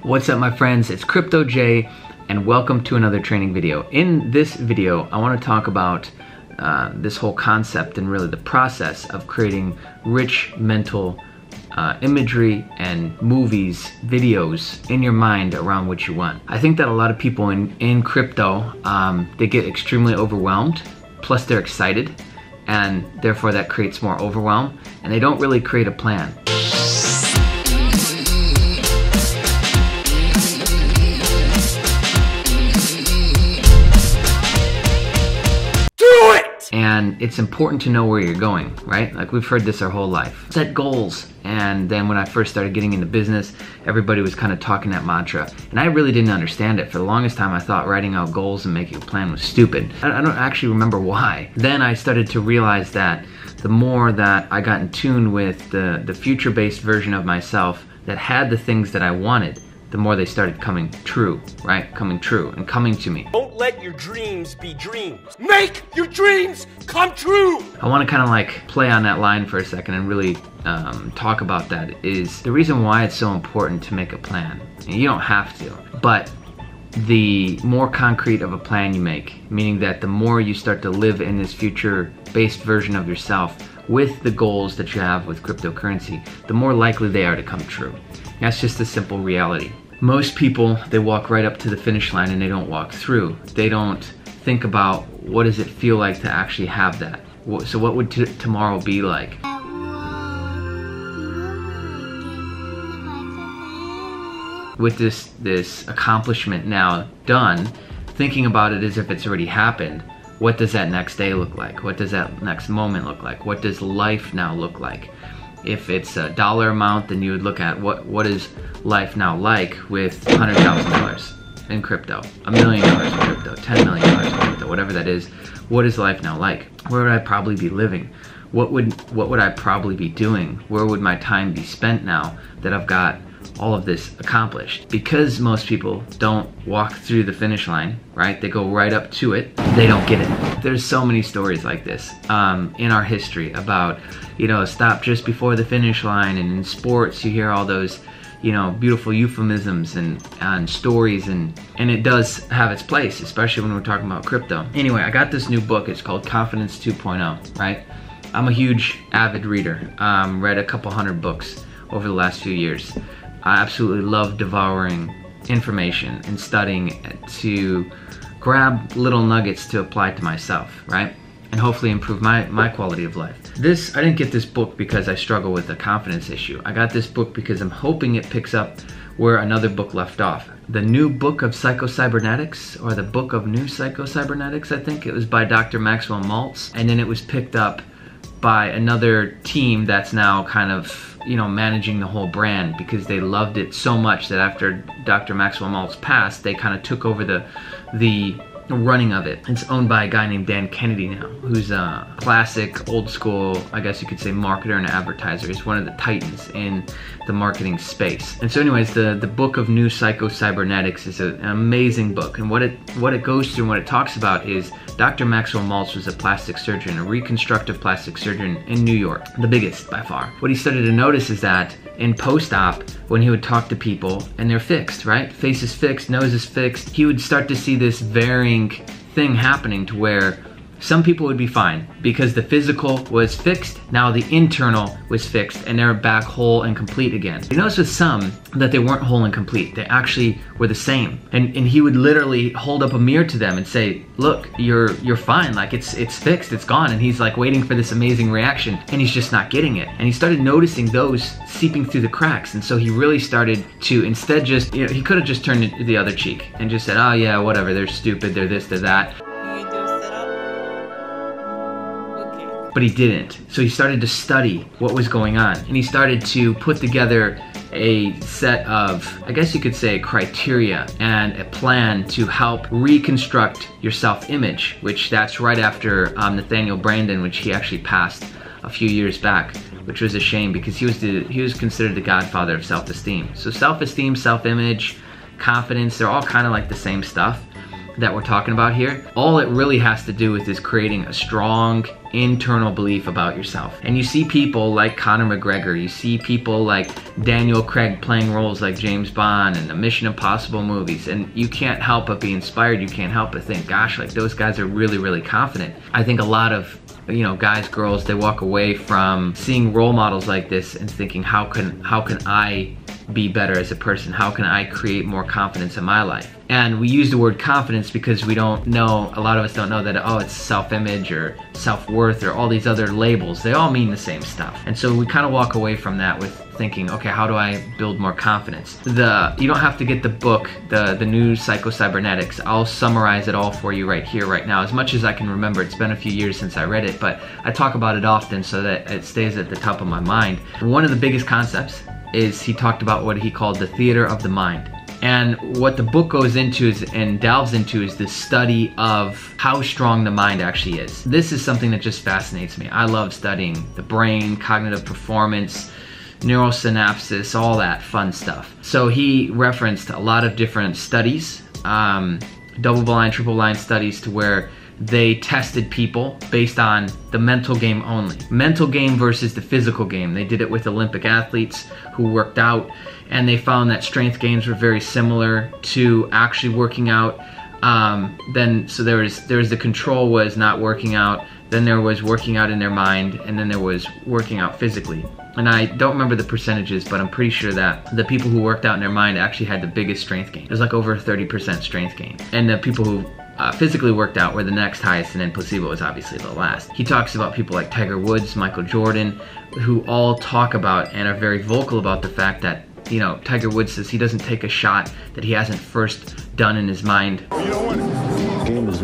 What's up, my friends? It's Crypto Jay, and welcome to another training video. In this video, I want to talk about this whole concept and really the process of creating rich mental imagery and movies, videos in your mind around what you want. I think that a lot of people in crypto, they get extremely overwhelmed, plus they're excited, and therefore that creates more overwhelm, and they don't really create a plan. And it's important to know where you're going, right? Like, we've heard this our whole life. Set goals. And then when I first started getting into business, everybody was kind of talking that mantra. And I really didn't understand it. For the longest time, I thought writing out goals and making a plan was stupid. I don't actually remember why. Then I started to realize that the more that I got in tune with the future-based version of myself that had the things that I wanted, the more they started coming true, right? Coming true and coming to me. Don't let your dreams be dreams. Make your dreams come true! I want to kind of like play on that line for a second and really talk about that. Is the reason why it's so important to make a plan. And you don't have to, but the more concrete of a plan you make, meaning that the more you start to live in this future-based version of yourself with the goals that you have with cryptocurrency, the more likely they are to come true. That's just a simple reality. Most people, they walk right up to the finish line and they don't walk through. They don't think about what does it feel like to actually have that. So what would tomorrow be like? With this accomplishment now done, thinking about it as if it's already happened, what does that next day look like? What does that next moment look like? What does life now look like? If it's a dollar amount, then you would look at what is life now like with $100,000 in crypto, $1 million in crypto, $10 million in crypto, whatever that is. What is life now like? Where would I probably be living? What would I probably be doing? Where would my time be spent now that I've got all of this accomplished? Because most people don't walk through the finish line, right? They go right up to it. They don't get it. There's so many stories like this in our history about, stop just before the finish line. And in sports, you hear all those, beautiful euphemisms and stories, and it does have its place, especially when we're talking about crypto. Anyway, I got this new book. It's called Confidence 2.0, right? I'm a huge avid reader. Read a couple hundred books over the last few years. I absolutely love devouring information and studying to grab little nuggets to apply to myself, right? And hopefully improve my quality of life. I didn't get this book because I struggle with a confidence issue. I got this book because I'm hoping it picks up where another book left off. The New Book of Psychocybernetics, or the Book of New Psychocybernetics, I think. It was by Dr. Maxwell Maltz, and then it was picked up by another team that's now kind of managing the whole brand, because they loved it so much that after Dr. Maxwell Maltz passed, they kind of took over the running of it. It's owned by a guy named Dan Kennedy now, who's a classic, old school, I guess you could say, marketer and advertiser. He's one of the titans in the marketing space. And so anyways, the Book of New Psychocybernetics is an amazing book. And what it goes through and what it talks about is Dr. Maxwell Maltz was a plastic surgeon, a reconstructive plastic surgeon in New York, the biggest by far. What he started to notice is that in post-op, when he would talk to people and they're fixed, right? Face is fixed, nose is fixed, he would start to see this varying thing happening to where some people would be fine because the physical was fixed, now the internal was fixed, and they're back whole and complete again. You notice with some that they weren't whole and complete, they actually were the same. And he would literally hold up a mirror to them and say, look, you're fine, like it's fixed, it's gone. And he's like waiting for this amazing reaction, and he's just not getting it. And he started noticing those seeping through the cracks. And so he really started to, instead just, he could have just turned the other cheek and just said, oh yeah, whatever, they're stupid, they're this, they're that. But he didn't. So he started to study what was going on, and he started to put together a set of, I guess you could say, criteria and a plan to help reconstruct your self-image, which that's right after Nathaniel Branden, which he actually passed a few years back, which was a shame because he was considered the godfather of self-esteem. So self-esteem, self-image, confidence, they're all kind of like the same stuff. that we're talking about here, all it really has to do with is creating a strong internal belief about yourself. And you see people like Conor McGregor, you see people like Daniel Craig playing roles like James Bond and the Mission Impossible movies, and you can't help but be inspired. You can't help but think, gosh, like those guys are really, really confident. I think a lot of guys, girls, they walk away from seeing role models like this and thinking, how can I be better as a person? How can I create more confidence in my life? And we use the word confidence because we don't know, a lot of us don't know that, oh, it's self-image or self-worth or all these other labels. They all mean the same stuff. And so we kind of walk away from that with thinking, okay, how do I build more confidence? You don't have to get the book, the new Psycho-Cybernetics. I'll summarize it all for you right here, right now, as much as I can remember. It's been a few years since I read it, but I talk about it often so that it stays at the top of my mind. One of the biggest concepts is he talked about what he called the theater of the mind. And what the book goes into and delves into is the study of how strong the mind actually is. This is something that just fascinates me. I love studying the brain, cognitive performance, neurosynapses, all that fun stuff. So he referenced a lot of different studies, double-blind, triple-blind studies, to where they tested people based on the mental game only. Mental game versus the physical game. They did it with Olympic athletes who worked out, and they found that strength gains were very similar to actually working out. So there was the control was not working out, then there was working out in their mind, and then there was working out physically. And I don't remember the percentages, but I'm pretty sure that the people who worked out in their mind actually had the biggest strength gain. It was like over 30% strength gain. And the people who physically worked out were the next highest, and then placebo was obviously the last. He talks about people like Tiger Woods, Michael Jordan, who all talk about and are very vocal about the fact that, Tiger Woods says he doesn't take a shot that he hasn't first done in his mind. The game has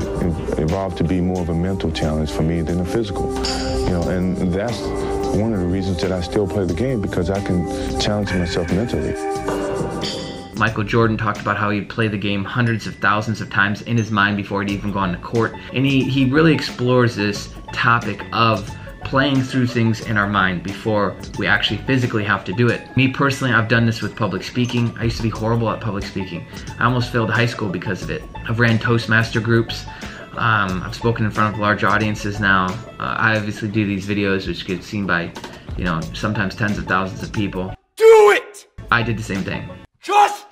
evolved to be more of a mental challenge for me than a physical. And that's one of the reasons that I still play the game, because I can challenge myself mentally. Michael Jordan talked about how he'd play the game hundreds of thousands of times in his mind before he'd even gone to court. And he really explores this topic of playing through things in our mind before we actually physically have to do it. Me personally, I've done this with public speaking. I used to be horrible at public speaking. I almost failed high school because of it. I've ran Toastmaster groups. I've spoken in front of large audiences now. I obviously do these videos which get seen by, sometimes tens of thousands of people. Do it! I did the same thing. Just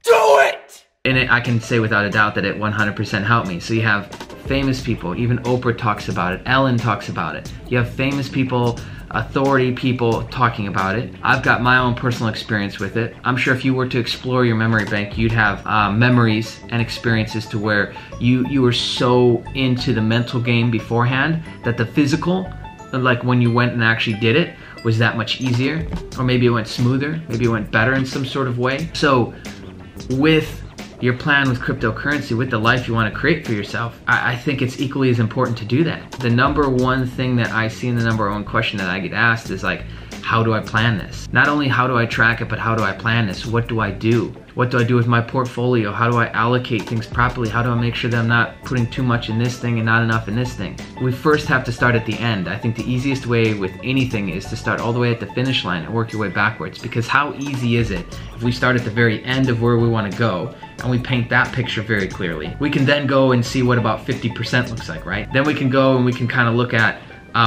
do it! And I can say without a doubt that it 100% helped me. So you have famous people, even Oprah talks about it, Ellen talks about it. You have famous people, authority people talking about it. I've got my own personal experience with it. I'm sure if you were to explore your memory bank, you'd have memories and experiences to where you were so into the mental game beforehand that the physical, like when you went and actually did it, was that much easier, or maybe it went smoother, maybe it went better in some sort of way. So with your plan with cryptocurrency, with the life you want to create for yourself, I think it's equally as important to do that. The number one thing that I see, and the number one question that I get asked is like, how do I plan this? Not only how do I track it, but how do I plan this? What do I do? What do I do with my portfolio? How do I allocate things properly? How do I make sure that I'm not putting too much in this thing and not enough in this thing? We first have to start at the end. I think the easiest way with anything is to start all the way at the finish line and work your way backwards, because how easy is it if we start at the very end of where we want to go and we paint that picture very clearly? We can then go and see what about 50% looks like, right? Then we can go and we can kind of look at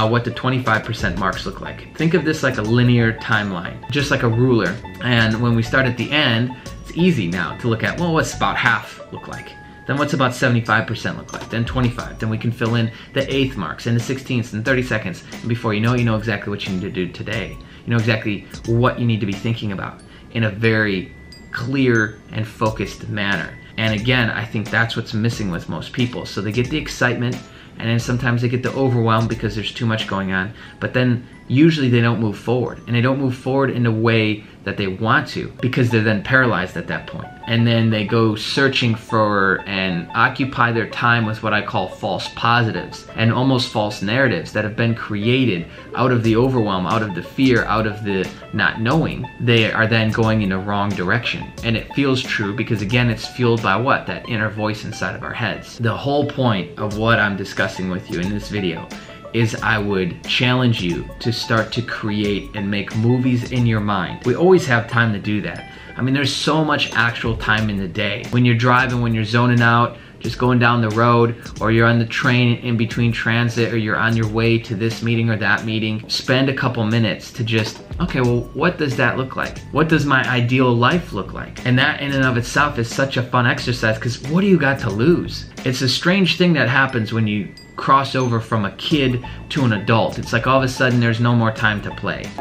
what the 25% marks look like. Think of this like a linear timeline, just like a ruler. And when we start at the end, it's easy now to look at, well, what's about half look like? Then what's about 75% look like? Then 25. Then we can fill in the eighth marks and the 16ths and 30 seconds. And before you know exactly what you need to do today. You know exactly what you need to be thinking about in a very clear and focused manner. And again, I think that's what's missing with most people. So they get the excitement, and then sometimes they get the overwhelm because there's too much going on, but then usually they don't move forward, and they don't move forward in the way that they want to, because they're then paralyzed at that point. And then they go searching for and occupy their time with what I call false positives and almost false narratives that have been created out of the overwhelm, out of the fear, out of the not knowing. They are then going in the wrong direction. And it feels true because, again, it's fueled by what? That inner voice inside of our heads. The whole point of what I'm discussing with you in this video is I would challenge you to start to create and make movies in your mind. We always have time to do that. I mean, there's so much actual time in the day. When you're driving, when you're zoning out, just going down the road, or you're on the train in between transit, or you're on your way to this meeting or that meeting, spend a couple minutes to just, okay, well, what does that look like? What does my ideal life look like? And that in and of itself is such a fun exercise, because what do you got to lose? It's a strange thing that happens when you cross over from a kid to an adult. It's like all of a sudden there's no more time to play.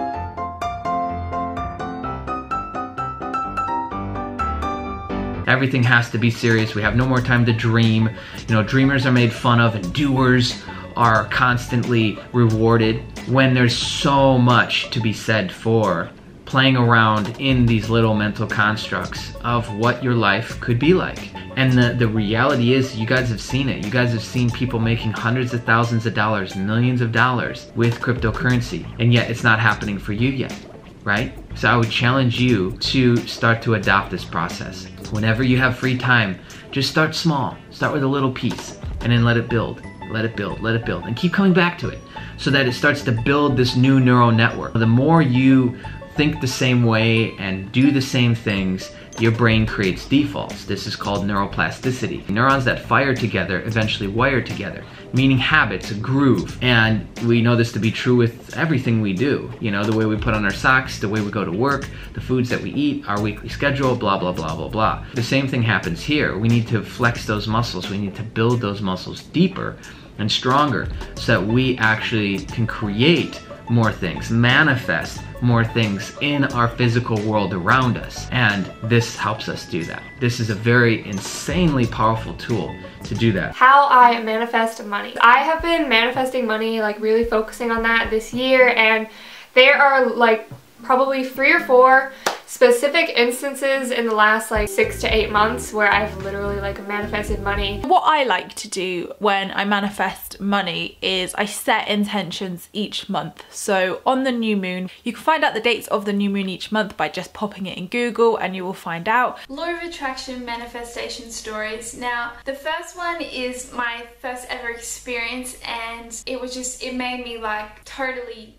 Everything has to be serious. We have no more time to dream. You know, dreamers are made fun of and doers are constantly rewarded, when there's so much to be said for playing around in these little mental constructs of what your life could be like. And the reality is, you guys have seen it. You guys have seen people making hundreds of thousands of dollars, millions of dollars with cryptocurrency, and yet it's not happening for you yet, right? So I would challenge you to start to adopt this process. Whenever you have free time, just start small. Start with a little piece, and then let it build, let it build, let it build, and keep coming back to it so that it starts to build this new neural network. The more you think the same way and do the same things, your brain creates defaults. This is called neuroplasticity. Neurons that fire together eventually wire together, meaning habits, a groove. And we know this to be true with everything we do. You know, the way we put on our socks, the way we go to work, the foods that we eat, our weekly schedule, blah, blah, blah, blah, blah. The same thing happens here. We need to flex those muscles. We need to build those muscles deeper and stronger so that we actually can create more things, manifest more things in our physical world around us. And this helps us do that. This is a very insanely powerful tool to do that. How I manifest money. I have been manifesting money, like really focusing on that this year, and there are like probably 3 or 4 specific instances in the last like 6 to 8 months where I've literally like manifested money. What I like to do when I manifest money is I set intentions each month. So on the new moon, you can find out the dates of the new moon each month by just popping it in Google, and you will find out. Law of Attraction manifestation stories. Now, the first one is my first ever experience, and it made me like totally,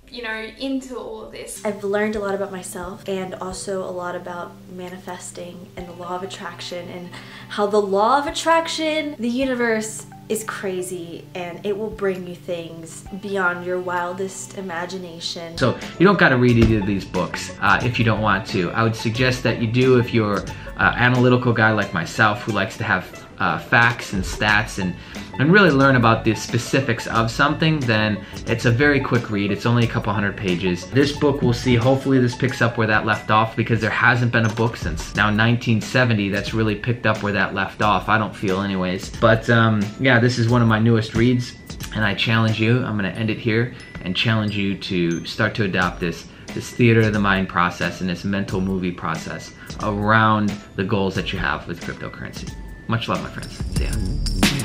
you know, into all of this. I've learned a lot about myself, and also a lot about manifesting and the law of attraction, and how the law of attraction, the universe is crazy, and it will bring you things beyond your wildest imagination. So you don't got to read either of these books if you don't want to. I would suggest that you do if you're an analytical guy like myself who likes to have facts and stats and really learn about the specifics of something. Then it's a very quick read. It's only a couple hundred pages. This book, we'll see, hopefully this picks up where that left off, because there hasn't been a book since now 1970 that's really picked up where that left off, I don't feel anyways. But yeah, this is one of my newest reads, and I challenge you, I'm gonna end it here, and challenge you to start to adopt this theater of the mind process and this mental movie process around the goals that you have with cryptocurrency. Much love, my friends. See ya.